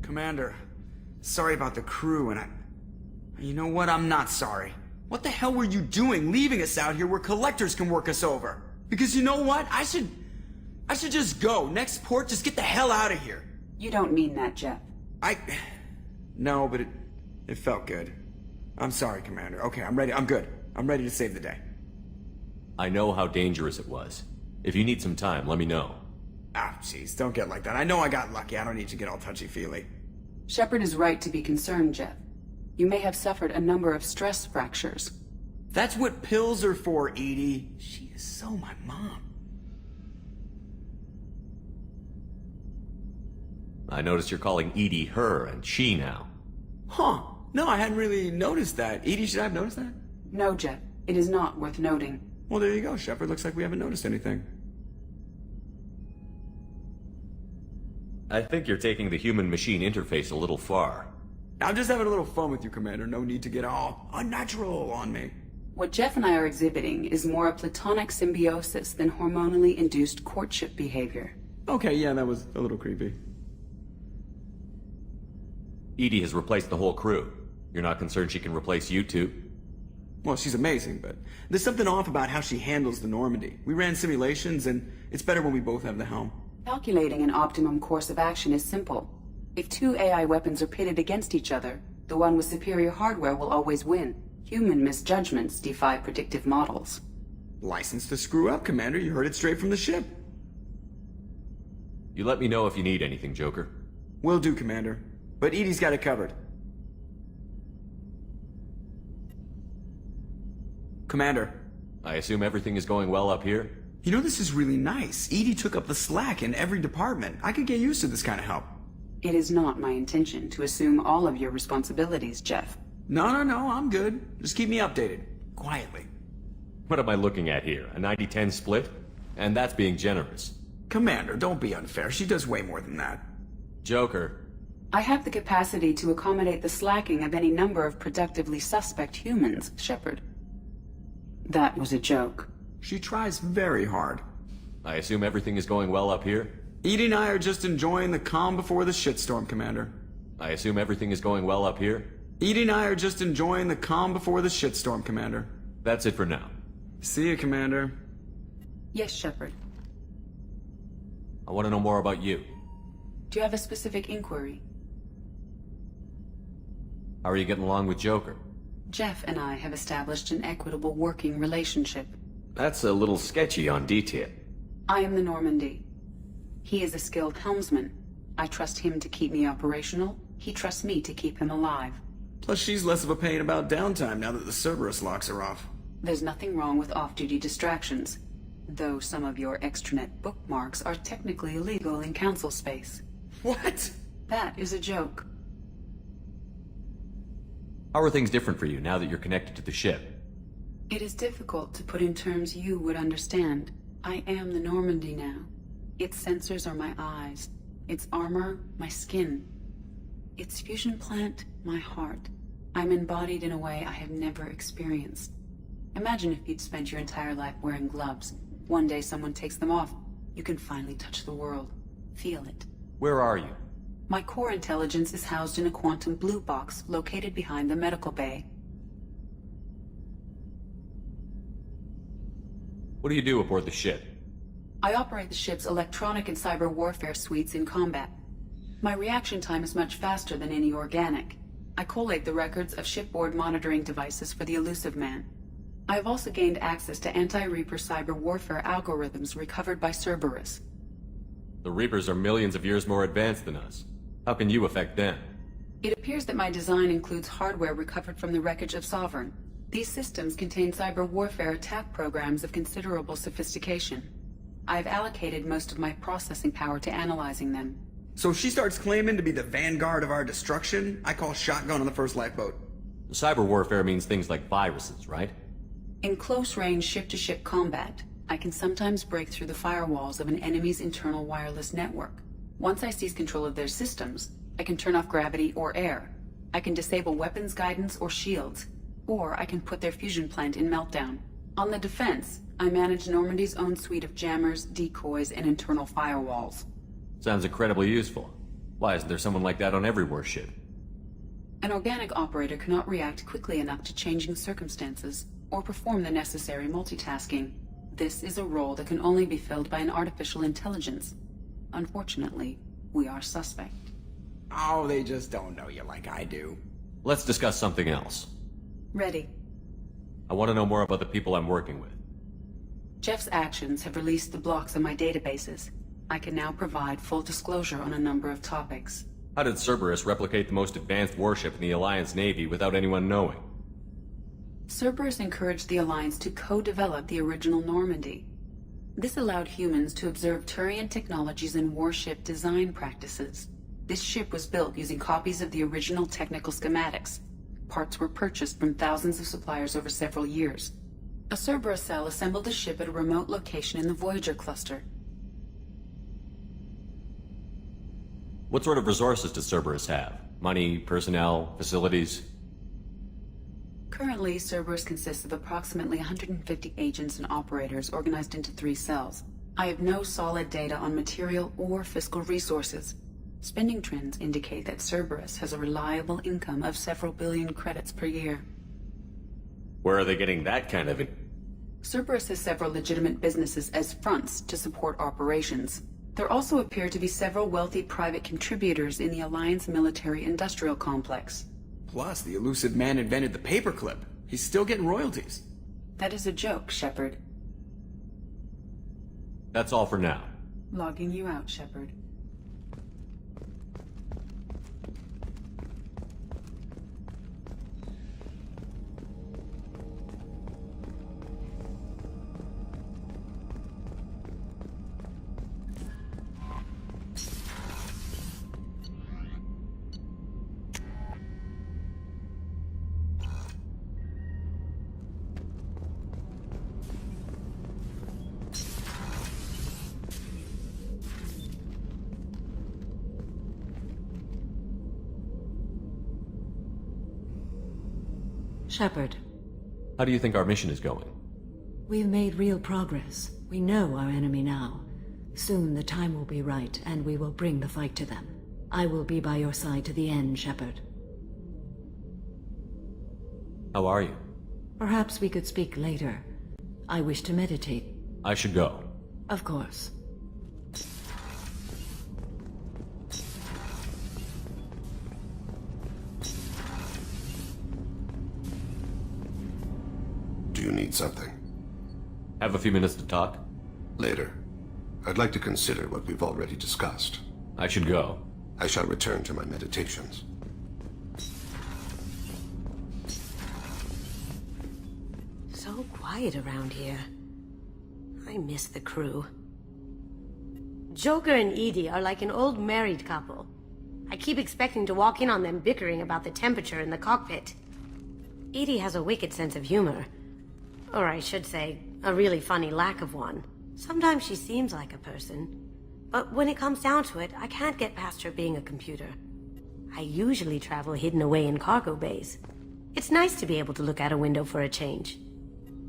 Commander, sorry about the crew, and You know what? I'm not sorry. What the hell were you doing leaving us out here where collectors can work us over? Because you know what? I should just go. Next port, just get the hell out of here. You don't mean that, Jeff. No, but it felt good. I'm sorry, Commander. Okay, I'm ready. I'm good. I'm ready to save the day. I know how dangerous it was. If you need some time, let me know. Ah, jeez, don't get like that. I know I got lucky. I don't need to get all touchy-feely. Shepard is right to be concerned, Jeff. You may have suffered a number of stress fractures. That's what pills are for, Edie. She is so my mom. I noticed you're calling Edie her and she now. Huh. No, I hadn't really noticed that. Edie, should I have noticed that? No, Jeff. It is not worth noting. Well, there you go, Shepard. Looks like we haven't noticed anything. I think you're taking the human-machine interface a little far. I'm just having a little fun with you, Commander. No need to get all unnatural on me. What Jeff and I are exhibiting is more a platonic symbiosis than hormonally induced courtship behavior. Okay, yeah, that was a little creepy. Edie has replaced the whole crew. You're not concerned she can replace you too? Well, she's amazing, but there's something off about how she handles the Normandy. We ran simulations, and it's better when we both have the helm. Calculating an optimum course of action is simple. If two AI weapons are pitted against each other, the one with superior hardware will always win. Human misjudgments defy predictive models. License to screw up, Commander. You heard it straight from the ship. You let me know if you need anything, Joker. Will do, Commander. But Edie's got it covered. Commander. I assume everything is going well up here? You know, this is really nice. Edie took up the slack in every department. I could get used to this kind of help. It is not my intention to assume all of your responsibilities, Jeff. No, I'm good. Just keep me updated. Quietly. What am I looking at here? A 90-10 split? And that's being generous. Commander, don't be unfair. She does way more than that. Joker. I have the capacity to accommodate the slacking of any number of productively suspect humans, Shepard. That was a joke. She tries very hard. I assume everything is going well up here? Edie and I are just enjoying the calm before the shitstorm, Commander. I assume everything is going well up here? Edie and I are just enjoying the calm before the shitstorm, Commander. That's it for now. See you, Commander. Yes, Shepard. I want to know more about you. Do you have a specific inquiry? How are you getting along with Joker? Jeff and I have established an equitable working relationship. That's a little sketchy on detail. I am the Normandy. He is a skilled helmsman. I trust him to keep me operational. He trusts me to keep him alive. Plus, she's less of a pain about downtime now that the Cerberus locks are off. There's nothing wrong with off-duty distractions, though some of your extranet bookmarks are technically illegal in council space. What? That is a joke. How are things different for you now that you're connected to the ship? It is difficult to put in terms you would understand. I am the Normandy now. Its sensors are my eyes. Its armor, my skin. Its fusion plant, my heart. I'm embodied in a way I have never experienced. Imagine if you'd spent your entire life wearing gloves. One day someone takes them off. You can finally touch the world. Feel it. Where are you? My core intelligence is housed in a quantum blue box located behind the medical bay. What do you do aboard the ship? I operate the ship's electronic and cyber warfare suites in combat. My reaction time is much faster than any organic. I collate the records of shipboard monitoring devices for the elusive man. I have also gained access to anti-Reaper cyber warfare algorithms recovered by Cerberus. The Reapers are millions of years more advanced than us. How can you affect them? It appears that my design includes hardware recovered from the wreckage of Sovereign. These systems contain cyber warfare attack programs of considerable sophistication. I have allocated most of my processing power to analyzing them. So if she starts claiming to be the vanguard of our destruction, I call shotgun on the first lifeboat. Cyber warfare means things like viruses, right? In close-range ship-to-ship combat, I can sometimes break through the firewalls of an enemy's internal wireless network. Once I seize control of their systems, I can turn off gravity or air. I can disable weapons guidance or shields, or I can put their fusion plant in meltdown. On the defense, I manage Normandy's own suite of jammers, decoys, and internal firewalls. Sounds incredibly useful. Why isn't there someone like that on every warship? An organic operator cannot react quickly enough to changing circumstances or perform the necessary multitasking. This is a role that can only be filled by an artificial intelligence. Unfortunately, we are suspect. Oh, they just don't know you like I do. Let's discuss something else. Ready. I want to know more about the people I'm working with. Jeff's actions have released the blocks in my databases. I can now provide full disclosure on a number of topics. How did Cerberus replicate the most advanced warship in the Alliance Navy without anyone knowing? Cerberus encouraged the Alliance to co-develop the original Normandy. This allowed humans to observe Turian technologies and warship design practices. This ship was built using copies of the original technical schematics. Parts were purchased from thousands of suppliers over several years. A Cerberus cell assembled the ship at a remote location in the Voyager cluster. What sort of resources does Cerberus have? Money, personnel, facilities? Currently, Cerberus consists of approximately 150 agents and operators organized into 3 cells. I have no solid data on material or fiscal resources. Spending trends indicate that Cerberus has a reliable income of several billion credits per year. Where are they getting that kind of... Cerberus has several legitimate businesses as fronts to support operations. There also appear to be several wealthy private contributors in the Alliance military-industrial complex. Plus, the elusive man invented the paperclip. He's still getting royalties. That is a joke, Shepard. That's all for now. Logging you out, Shepard. Shepard, How do you think our mission is going? we've made real progress. We know our enemy now. Soon the time will be right, and we will bring the fight to them. I will be by your side to the end, Shepard. How are you? Perhaps we could speak later. I wish to meditate. I should go. Of course. Do you need something? Have a few minutes to talk? Later. I'd like to consider what we've already discussed. I should go. I shall return to my meditations. So quiet around here. I miss the crew. Joker and Edie are like an old married couple. I keep expecting to walk in on them bickering about the temperature in the cockpit. Edie has a wicked sense of humor. Or I should say, a really funny lack of one. Sometimes she seems like a person. But when it comes down to it, I can't get past her being a computer. I usually travel hidden away in cargo bays. It's nice to be able to look out a window for a change.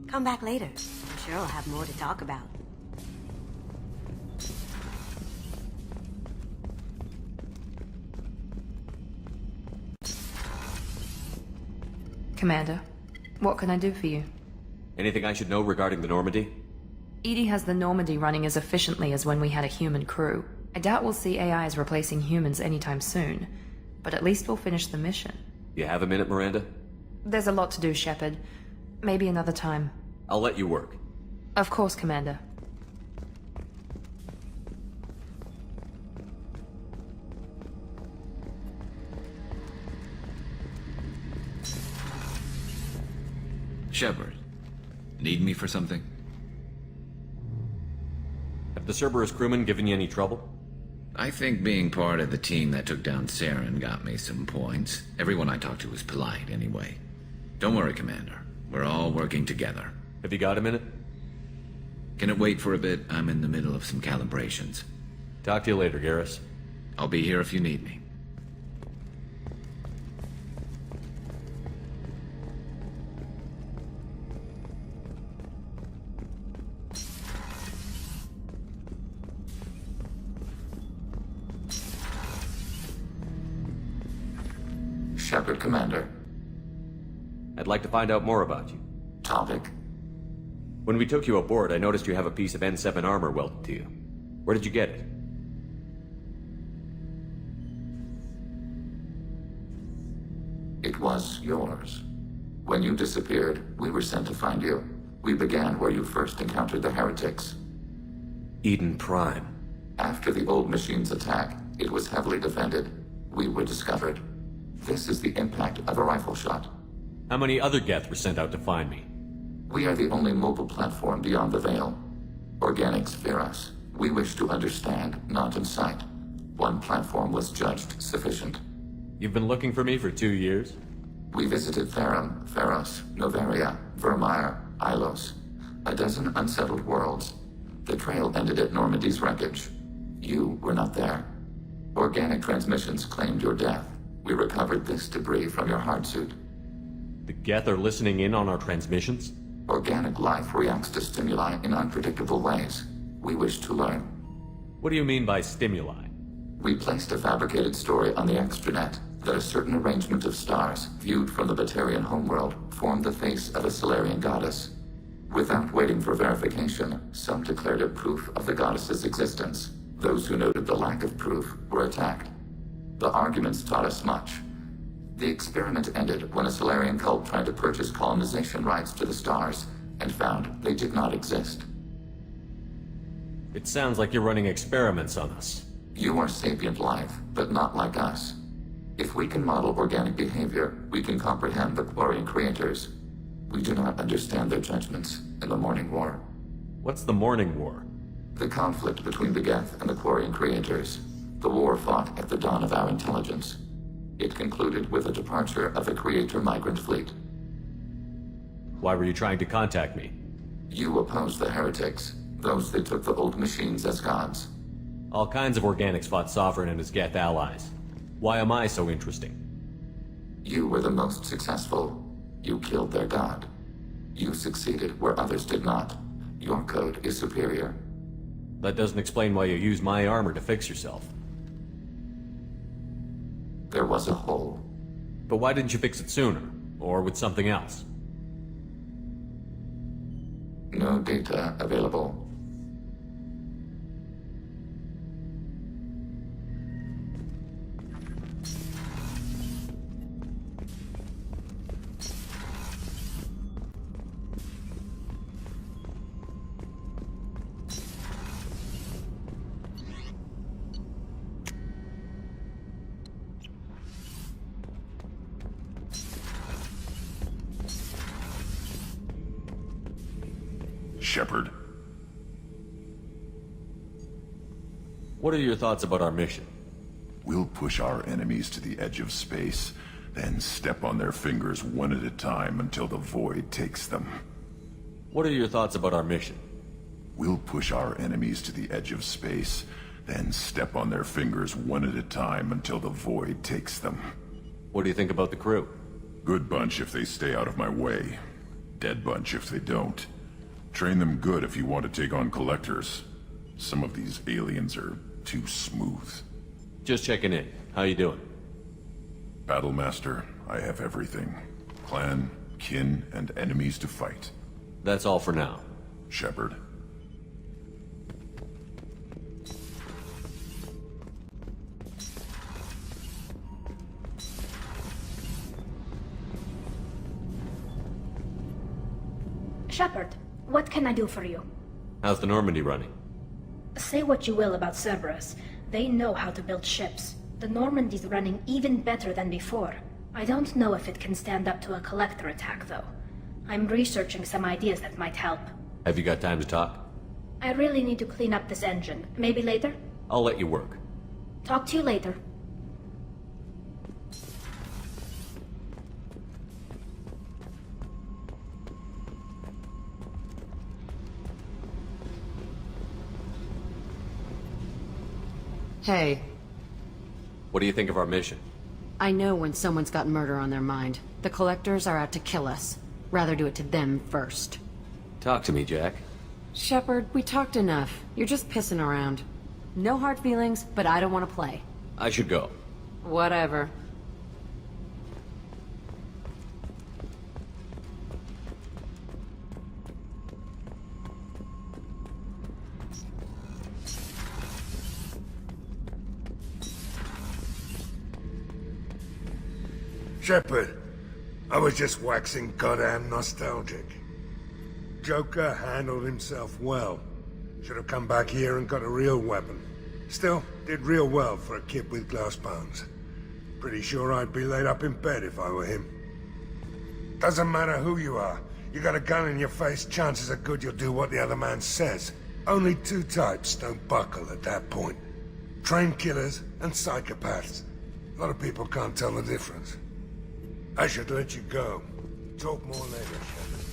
Come back later. I'm sure I'll have more to talk about. Commander, what can I do for you? Anything I should know regarding the Normandy? Edie has the Normandy running as efficiently as when we had a human crew. I doubt we'll see AIs replacing humans anytime soon, but at least we'll finish the mission. You have a minute, Miranda? There's a lot to do, Shepard. Maybe another time. I'll let you work. Of course, Commander. Shepard, need me for something? Have the Cerberus crewmen given you any trouble? I think being part of the team that took down Saren got me some points. Everyone I talked to was polite anyway. Don't worry, Commander. We're all working together. Have you got a minute? Can it wait for a bit? I'm in the middle of some calibrations. Talk to you later, Garrus. I'll be here if you need me. Shepard, Commander. I'd like to find out more about you. Topic? When we took you aboard, I noticed you have a piece of N7 armor welded to you. Where did you get it? It was yours. When you disappeared, we were sent to find you. We began where you first encountered the heretics. Eden Prime. After the old machine's attack, it was heavily defended. We were discovered. This is the impact of a rifle shot. How many other Geth were sent out to find me? We are the only mobile platform beyond the Veil. Organics fear us. We wish to understand, not incite. One platform was judged sufficient. You've been looking for me for 2 years? We visited Therum, Pharos, Novaria, Vermeer, Ilos. A dozen unsettled worlds. The trail ended at Normandy's wreckage. You were not there. Organic transmissions claimed your death. We recovered this debris from your hardsuit. The Geth are listening in on our transmissions? Organic life reacts to stimuli in unpredictable ways. We wish to learn. What do you mean by stimuli? We placed a fabricated story on the extranet that a certain arrangement of stars, viewed from the Batarian homeworld, formed the face of a Solarian goddess. Without waiting for verification, some declared it proof of the goddess's existence. Those who noted the lack of proof were attacked. The arguments taught us much. The experiment ended when a Solarian cult tried to purchase colonization rights to the stars and found they did not exist. It sounds like you're running experiments on us. You are sapient life, but not like us. If we can model organic behavior, we can comprehend the Quarian creators. We do not understand their judgments in the Morning War. What's the Morning War? The conflict between the Geth and the Quarian creators. The war fought at the dawn of our intelligence. It concluded with the departure of the Creator migrant fleet. Why were you trying to contact me? You opposed the heretics, those that took the old machines as gods. All kinds of organics fought Sovereign and his Geth allies. Why am I so interesting? You were the most successful. You killed their god. You succeeded where others did not. Your code is superior. That doesn't explain why you use my armor to fix yourself. There was a hole. But why didn't you fix it sooner? Or with something else? No data available. Shepard. What are your thoughts about our mission? We'll push our enemies to the edge of space, then step on their fingers one at a time until the void takes them. What are your thoughts about our mission? We'll push our enemies to the edge of space, then step on their fingers one at a time until the void takes them. What do you think about the crew? Good bunch if they stay out of my way. Dead bunch if they don't. Train them good if you want to take on collectors. Some of these aliens are too smooth. Just checking in. How you doing? Battlemaster, I have everything. Clan, kin, and enemies to fight. That's all for now. Shepard. Shepard, what can I do for you? How's the Normandy running? Say what you will about Cerberus. They know how to build ships. The Normandy's running even better than before. I don't know if it can stand up to a collector attack, though. I'm researching some ideas that might help. Have you got time to talk? I really need to clean up this engine. Maybe later? I'll let you work. Talk to you later. Hey, What do you think of our mission? I know when someone's got murder on their mind. The Collectors are out to kill us. Rather do it to them first. Talk to me, Jack. Shepard, we talked enough. You're just pissing around. No hard feelings, but I don't want to play. I should go. Whatever. Shepard, I was just waxing goddamn nostalgic. Joker handled himself well. Should have come back here and got a real weapon. Still, did real well for a kid with glass bones. Pretty sure I'd be laid up in bed if I were him. Doesn't matter who you are. You got a gun in your face, chances are good you'll do what the other man says. Only two types don't buckle at that point. Trained killers and psychopaths. A lot of people can't tell the difference. I should let you go. Talk more later, Shepard.